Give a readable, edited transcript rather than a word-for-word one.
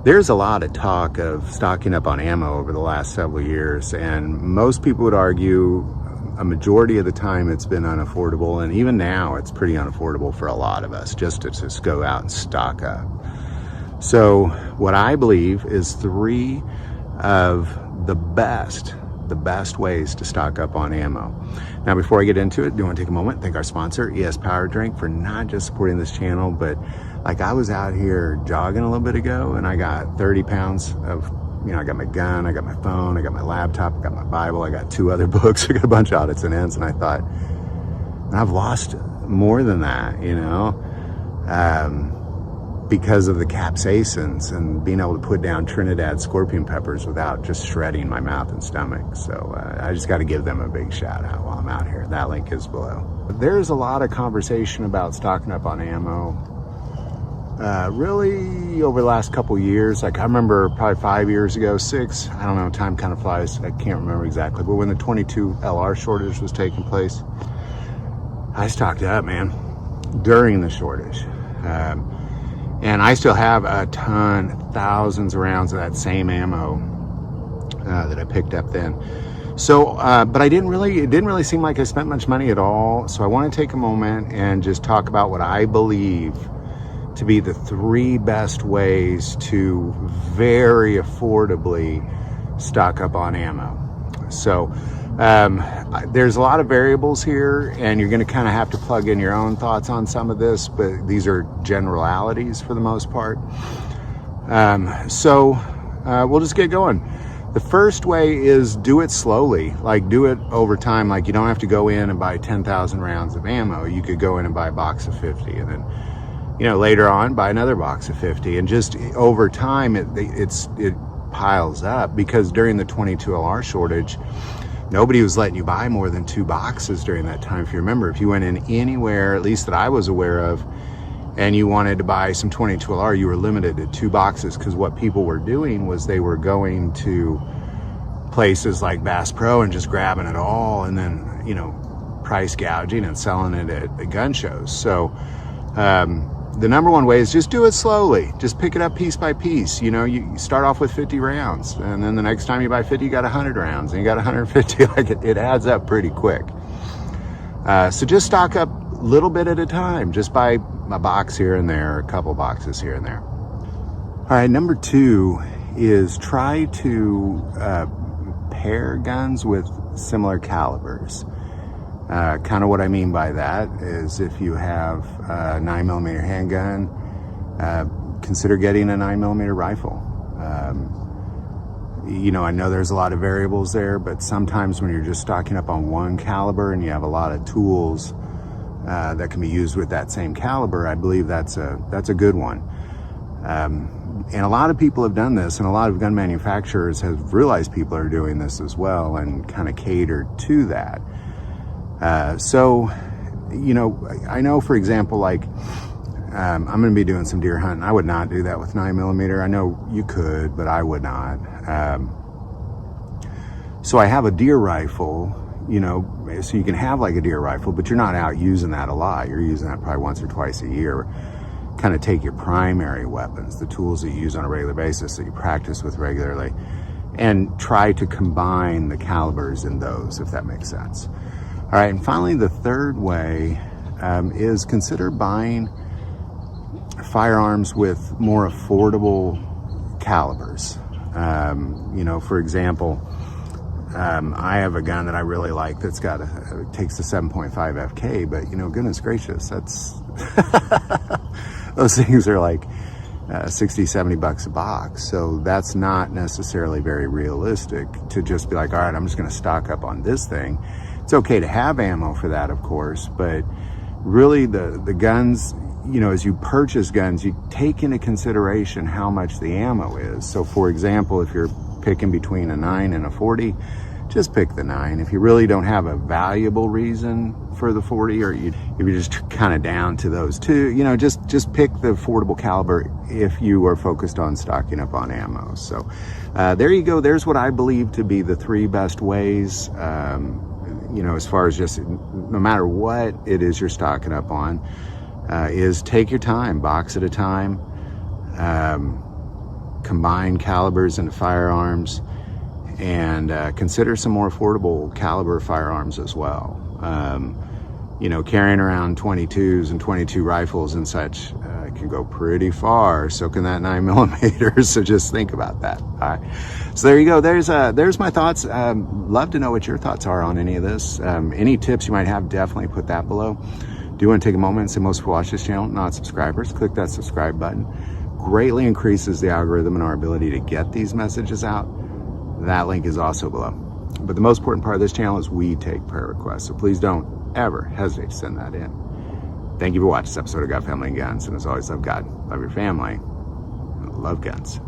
There's a lot of talk of stocking up on ammo over the last several years, and most people would argue a majority of the time it's been unaffordable, and even now it's pretty unaffordable for a lot of us just to just go out and stock up. So what I believe is 3 of the best ways to stock up on ammo. Now, before I get into it, I do want to take a moment and thank our sponsor, ES Power Drink, for not just supporting this channel, but like I was out here jogging a little bit ago and I got 30 pounds of, I got my gun, I got my phone, I got my laptop, I got my Bible, I got 2 other books, I got a bunch of odds and ends, and I thought, I've lost more than that, because of the capsaicins and being able to put down Trinidad scorpion peppers without just shredding my mouth and stomach. So I just got to give them a big shout out while I'm out here. That link is below. There's a lot of conversation about stocking up on ammo. Really over the last couple years. Like I remember probably 5 years ago, 6, I don't know, time kind of flies. I can't remember exactly, but when the 22 LR shortage was taking place, I stocked up, man, during the shortage. And I still have a ton, thousands of rounds of that same ammo that I picked up then. So, but it didn't really seem like I spent much money at all. So I want to take a moment and just talk about what I believe to be the 3 best ways to very affordably stock up on ammo. So there's a lot of variables here, and you're going to kind of have to plug in your own thoughts on some of this, but these are generalities for the most part. So we'll just get going. The first way is do it slowly, like do it over time. Like you don't have to go in and buy 10,000 rounds of ammo. You could go in and buy a box of 50, and then later on buy another box of 50, and just over time it piles up, because during the 22 LR shortage, nobody was letting you buy more than 2 boxes during that time. If you remember, if you went in anywhere, at least that I was aware of, and you wanted to buy some 22 LR, you were limited to 2 boxes, because what people were doing was they were going to places like Bass Pro and just grabbing it all, and then, price gouging and selling it at the gun shows. So, the number one way is just do it slowly. Just pick it up piece by piece. You start off with 50 rounds, and then the next time you buy 50, you got 100 rounds, and you got 150. Like it adds up pretty quick. So just stock up a little bit at a time. Just buy a box here and there, a couple boxes here and there. All right, number 2 is try to pair guns with similar calibers. Kind of what I mean by that is if you have a 9mm handgun, consider getting a 9mm rifle. I know there's a lot of variables there, but sometimes when you're just stocking up on one caliber and you have a lot of tools that can be used with that same caliber, I believe that's a good one. And a lot of people have done this, and a lot of gun manufacturers have realized people are doing this as well and kind of catered to that. So, I know, for example, like, I'm going to be doing some deer hunting. I would not do that with 9mm. I know you could, but I would not. So I have a deer rifle, so you can have like a deer rifle, but you're not out using that a lot. You're using that probably once or twice a year. Kind of take your primary weapons, the tools that you use on a regular basis that you practice with regularly, and try to combine the calibers in those, if that makes sense. All right, and finally, the third way is consider buying firearms with more affordable calibers. For example, I have a gun that I really like that's it takes the 7.5 FK, but goodness gracious, that's those things are like 60, 70 bucks a box. So that's not necessarily very realistic to just be like, all right, I'm just going to stock up on this thing. It's okay to have ammo for that, of course, but really the guns, as you purchase guns, you take into consideration how much the ammo is. So for example, if you're picking between a 9 and a 40, just pick the 9. If you really don't have a valuable reason for the 40, or if you're just kind of down to those 2, just pick the affordable caliber if you are focused on stocking up on ammo. So there you go. There's what I believe to be the 3 best ways. As far as just no matter what it is you're stocking up on, is take your time, box at a time. combine calibers into firearms, and consider some more affordable caliber firearms as well. You know, carrying around 22s and 22 rifles and such can go pretty far. So can that 9mm. So just think about that. All right. So there you go. There's my thoughts. Love to know what your thoughts are on any of this. Any tips you might have, definitely put that below. Do want to take a moment and say most people watch this channel, not subscribers. Click that subscribe button. Greatly increases the algorithm and our ability to get these messages out. That link is also below. But the most important part of this channel is we take prayer requests. So please don't ever hesitate to send that in. Thank you for watching this episode of God, Family, and Guns. And as always, love God, love your family, and love guns.